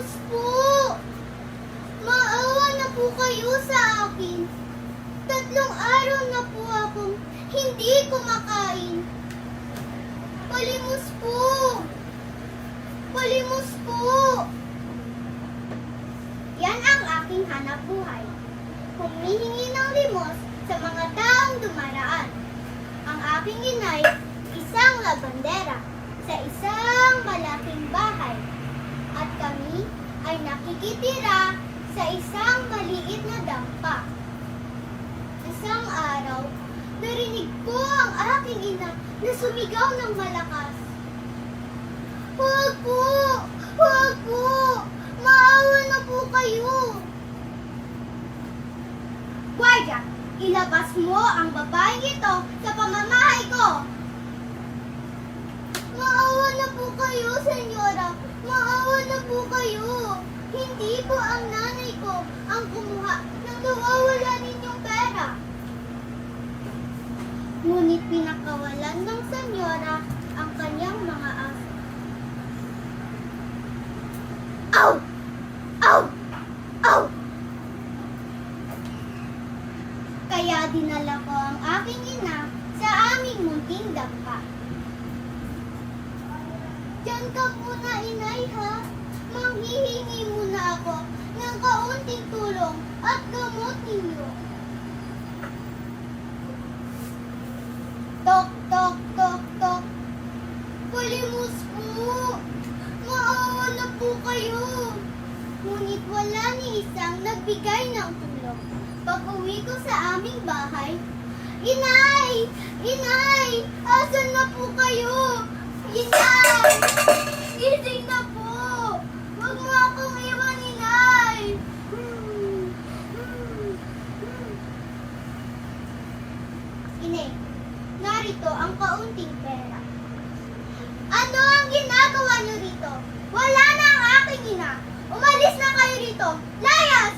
Palimos po! Maawa na po kayo sa akin. 3 araw na po akong hindi kumakain. Palimos po! Palimos po! Yan ang aking hanap buhay. Humihingi ng limos sa mga taong dumaraan. Ang aking inay, isang labandera sa isang malaking bahay. At kami ay nakikitira sa isang maliit na dampa. Isang araw, narinig ko ang aking ina na sumigaw ng malakas. Huwag po! Huwag po! Maawa na po kayo! Guardia, ilabas mo ang babaeng ito sa pamamahay ko! Maawa na po kayo, senyora! Maawa na po kayo! Hindi po ang nanay ko ang kumuha ng nawawala ninyong pera. Ngunit pinakawalan ng senyora ang kanyang mga aso. Aw! Aw! Aw! Kaya dinala ko ang aking ina sa aming munting dampa. Diyan ka muna, inay, ha? Manghihingi muna ako ng kaunting tulong at gamot ninyo. Tok, tok, tok, tok. Palimos po! Maawa na po kayo! Ngunit wala ni isang nagbigay ng tulong. Pag-uwi ko sa aming bahay, Inay! Inay! Asan na po kayo? Inay! Gising na po! Huwag mo akong iwan, Inay! Inay, narito ang kaunting pera. Ano ang ginagawa niyo rito? Wala na ang aking ina! Umalis na kayo rito! Layas!